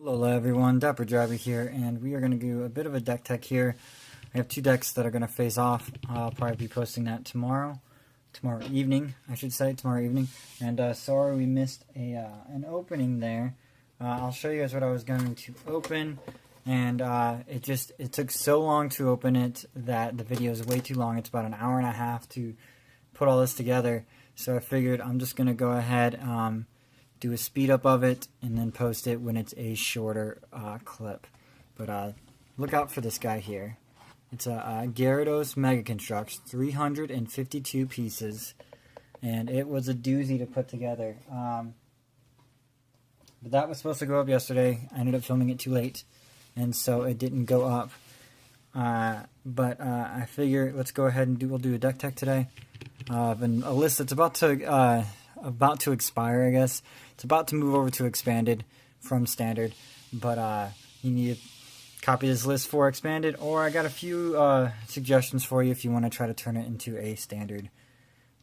Hello everyone, DapperDraby here, and we are going to do a bit of a deck tech here. I have two decks that are going to face off. I'll probably be posting that tomorrow evening, and sorry we missed an opening there. I'll show you guys what I was going to open, and it took so long to open it that the video is way too long. It's about an hour and a half to put all this together, so I figured I'm just going to go ahead do a speed up of it and then post it when it's a shorter clip. But look out for this guy here. It's a Gyarados Mega Construct, 352 pieces, and it was a doozy to put together. But that was supposed to go up yesterday. I ended up filming it too late, and so it didn't go up. But I figure let's go ahead and we'll do a deck tech today. And a list that's about to expire, I guess. It's about to move over to expanded from standard, but you need to copy this list for expanded, or I got a few suggestions for you if you want to try to turn it into a standard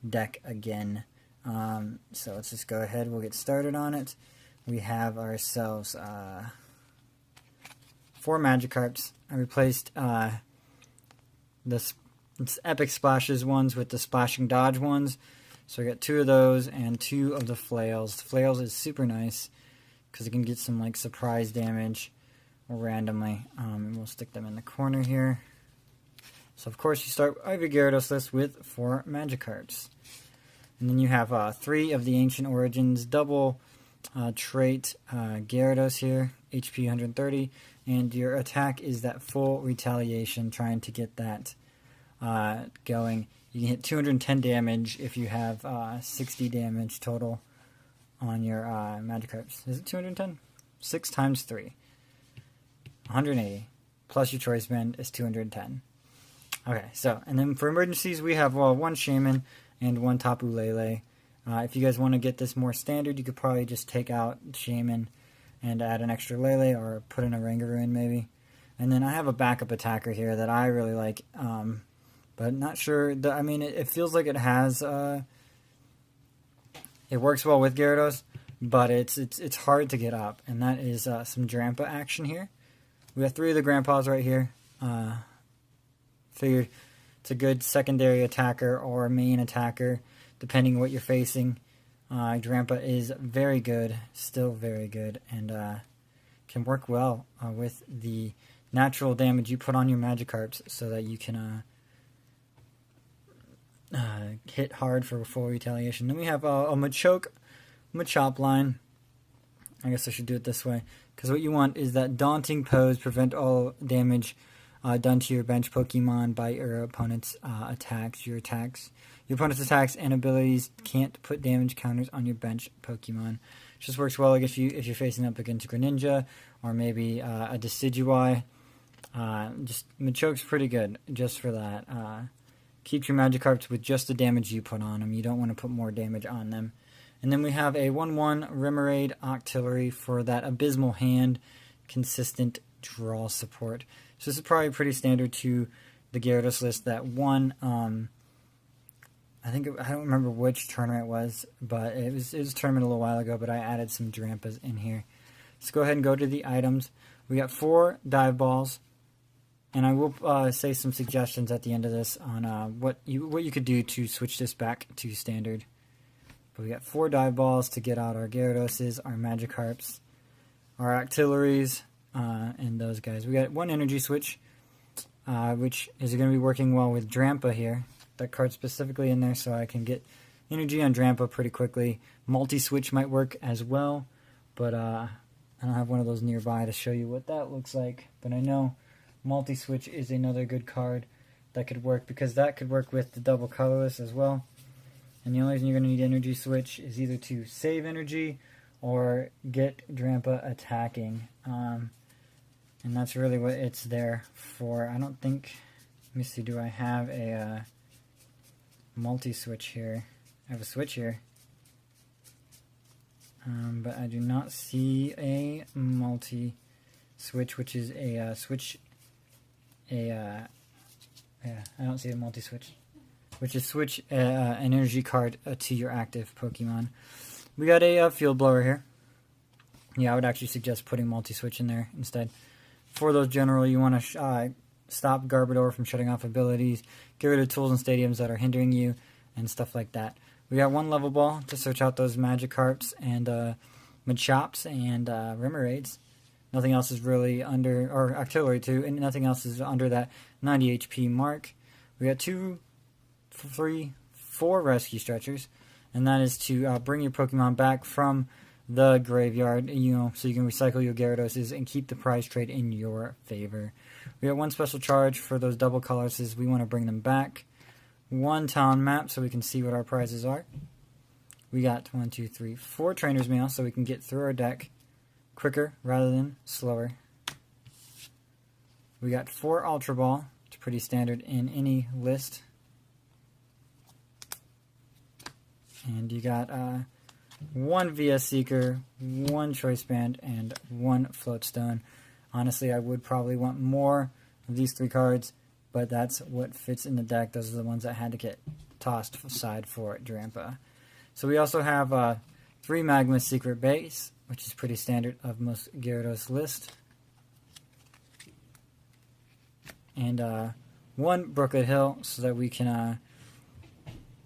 deck again. So let's just go ahead, we'll get started on it. We have ourselves 4 Magikarps. I replaced this Epic Splashes ones with the Splashing Dodge ones. So I got 2 of those and 2 of the Flails. The Flails is super nice because it can get some like surprise damage randomly. And we'll stick them in the corner here. So of course you start your Gyarados list with 4 Magikarps. And then you have 3 of the Ancient Origins double trait Gyarados here, HP 130. And your attack is that full retaliation, trying to get that going. You can hit 210 damage if you have 60 damage total on your Magikarps. Is it 210? 6 times 3. 180. Plus your Choice Band is 210. Okay, so, and then for emergencies, we have 1 Shaman and 1 Tapu Lele. If you guys want to get this more standard, you could probably just take out Shaman and add an extra Lele, or put in a Rangaroo maybe. And then I have a backup attacker here that I really like. But not sure. It feels like it has. It works well with Gyarados, but it's hard to get up, and that is some Drampa action here. We have 3 of the Grandpas right here. Figured it's a good secondary attacker or main attacker, depending on what you're facing. Drampa is very good, still very good, and can work well with the natural damage you put on your Magikarps, so that you can hit hard for full retaliation. Then we have a Machoke Machop line. I guess I should do it this way, because what you want is that daunting pose, prevent all damage done to your bench Pokemon by your opponent's attacks. Your opponent's attacks and abilities can't put damage counters on your bench Pokemon. Just works well like if you're facing up against Greninja or maybe a Decidueye. Just Machoke's pretty good just for that. Keep your Magikarps with just the damage you put on them. You don't want to put more damage on them. And then we have a 1/1 Remoraid Octillery for that abysmal hand, consistent draw support. So this is probably pretty standard to the Gyarados list. That one, I don't remember which tournament it was, but it was a tournament a little while ago, but I added some Drampas in here. Let's go ahead and go to the items. We got 4 Dive Balls. And I will say some suggestions at the end of this on what you could do to switch this back to standard. But we got 4 Dive Balls to get out our Gyaradoses, our Magikarps, our Octilleries, and those guys. We got 1 Energy Switch, which is going to be working well with Drampa here. That card's specifically in there so I can get energy on Drampa pretty quickly. Multi-Switch might work as well, but I don't have one of those nearby to show you what that looks like. But I know Multi-Switch is another good card that could work, because that could work with the double colorless as well. And the only reason you're going to need Energy Switch is either to save energy or get Drampa attacking. And that's really what it's there for. I don't think, let me see, do I have a multi-switch here? I have a switch here. But I do not see a multi-switch, which is a switch. Yeah, I don't see a multi-switch, which is switch an energy card to your active Pokemon. We got a Field Blower here. Yeah, I would actually suggest putting multi-switch in there instead. For those general, you want to stop Garbodor from shutting off abilities, get rid of tools and stadiums that are hindering you, and stuff like that. We got one level ball to search out those Magikarps and Machops and Remoraid's. Nothing else is really under, or Octillery too, and nothing else is under that 90 HP mark. We got 2, 3, 4 rescue stretchers, and that is to bring your Pokemon back from the graveyard, so you can recycle your Gyaradoses and keep the prize trade in your favor. We got one special charge for those double colors, we want to bring them back. One town map so we can see what our prizes are. We got 1, 2, 3, 4 Trainer's Mail so we can get through our deck quicker rather than slower. We got 4 Ultra Ball. It's pretty standard in any list. And you got 1 VS Seeker, 1 Choice Band, and 1 Float Stone. Honestly, I would probably want more of these 3 cards, but that's what fits in the deck. Those are the ones that had to get tossed aside for Drampa. So we also have 3 Magma Secret Base, which is pretty standard of most Gyarados list. And 1 Brookwood Hill so that we can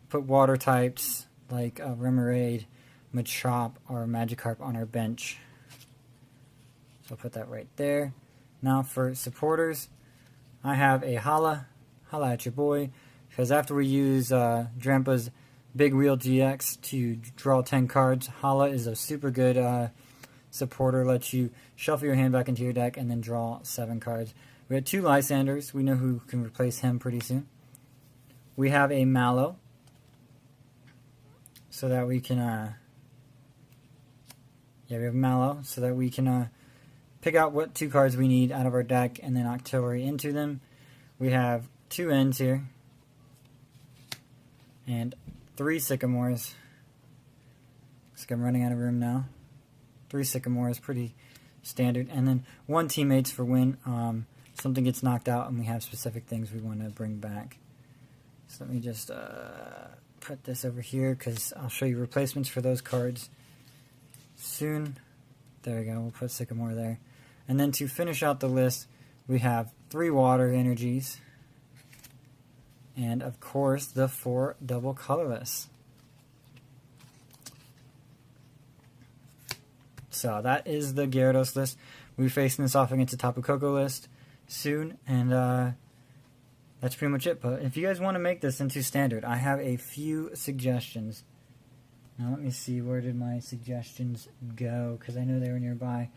put water types like Remoraid, Machop, or Magikarp on our bench. So I'll put that right there. Now for supporters, I have a Holla at your boy, because after we use Drampa's Big Wheel GX to draw 10 cards, Holla is a super good supporter, lets you shuffle your hand back into your deck and then draw 7 cards. We have 2 Lysanders, we know who can replace him pretty soon. We have a Mallow, so that we can, we have Mallow, so that we can pick out what 2 cards we need out of our deck and then Octillery into them. We have 2 Ends here and 3 Sycamores. Looks like I'm running out of room now. 3 Sycamores, pretty standard. And then 1 Teammates for when something gets knocked out and we have specific things we want to bring back. So let me just put this over here because I'll show you replacements for those cards soon. There we go, we'll put Sycamore there. And then to finish out the list, we have 3 Water Energies. And of course, the 4 double colorless. So that is the Gyarados list. We'll be facing this off against the Tapu Koko list soon. And that's pretty much it. But if you guys want to make this into standard, I have a few suggestions. Now let me see, where did my suggestions go? Because I know they were nearby.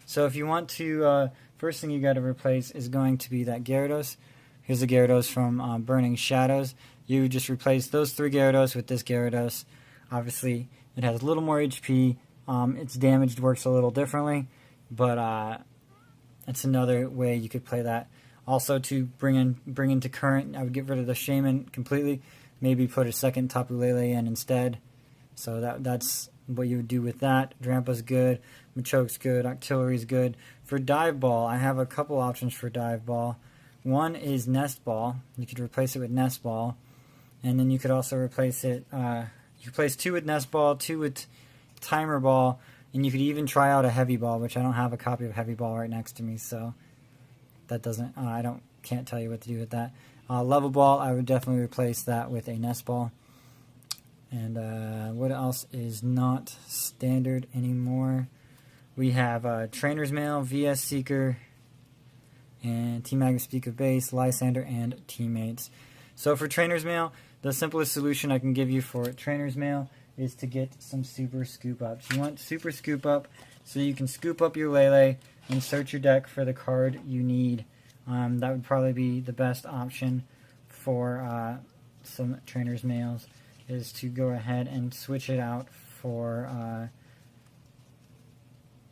So if you want to, first thing you got to replace is going to be that Gyarados. Here's the Gyarados from Burning Shadows. You just replace those 3 Gyarados with this Gyarados. Obviously, it has a little more HP. Its damage works a little differently, but that's another way you could play that. Also, to bring into current, I would get rid of the Shaman completely. Maybe put a second Tapu Lele in instead. So that's what you would do with that. Drampa's good, Machoke's good, Octillery's good. For Dive Ball, I have a couple options for Dive Ball. One is Nest Ball. You could replace it with Nest Ball. And then you could also replace it, you could place 2 with Nest Ball, 2 with Timer Ball, and you could even try out a Heavy Ball, which I don't have a copy of Heavy Ball right next to me, so that doesn't, can't tell you what to do with that. Level Ball, I would definitely replace that with a Nest Ball. And what else is not standard anymore? We have Trainer's Mail, VS Seeker, and T-Magma Speak of Base, Lysander, and Teammates. So for Trainer's Mail, the simplest solution I can give you for Trainer's Mail is to get some Super Scoop Ups. You want Super Scoop Up so you can scoop up your Lele and search your deck for the card you need. That would probably be the best option for some Trainer's Mails, is to go ahead and switch it out for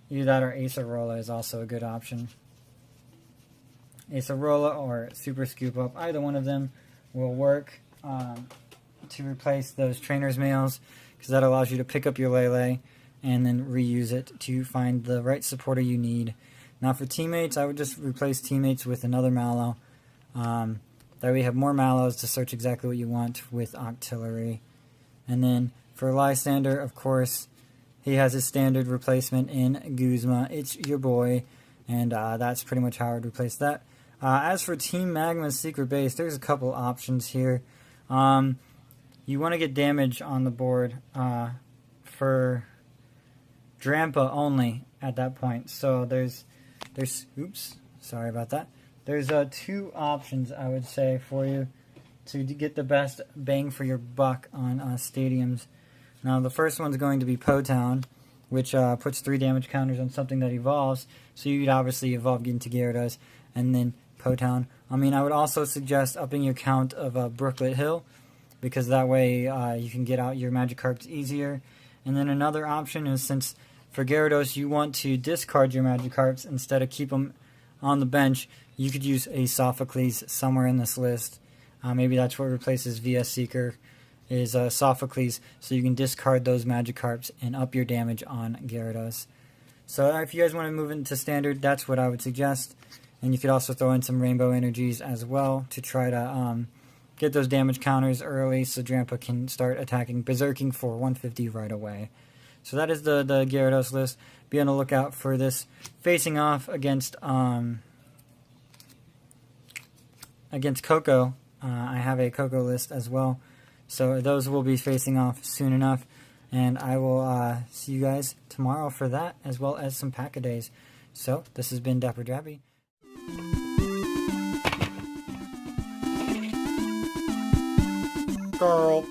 either that or Acerola is also a good option. Acerola or Super Scoop Up, either one of them will work to replace those Trainer's Mails, because that allows you to pick up your Lele and then reuse it to find the right supporter you need. Now for Teammates, I would just replace Teammates with another Mallow. That way you have more Mallows to search exactly what you want with Octillery. And then for Lysander, of course, he has his standard replacement in Guzma. It's your boy, and that's pretty much how I would replace that. As for Team Magma's secret base, there's a couple options here. You want to get damage on the board for Drampa only at that point. So there's oops, sorry about that. There's two options I would say for you to get the best bang for your buck on stadiums. Now the first one's going to be Potown, which puts 3 damage counters on something that evolves. So you'd obviously evolve into Gyarados and then Potown. I mean, I would also suggest upping your count of Brooklet Hill, because that way you can get out your Magikarps easier. And then another option is, since for Gyarados you want to discard your Magikarps instead of keep them on the bench, you could use a Sophocles somewhere in this list. Maybe that's what replaces VS Seeker, is Sophocles, so you can discard those Magikarps and up your damage on Gyarados. So if you guys want to move into Standard, that's what I would suggest. And you could also throw in some Rainbow Energies as well to try to get those damage counters early so Drampa can start attacking Berserking for 150 right away. So that is the Gyarados list. Be on the lookout for this facing off against Koko. I have a Koko list as well. So those will be facing off soon enough. And I will see you guys tomorrow for that, as well as some Pack-A-Days. So this has been DapperDraby. Girl.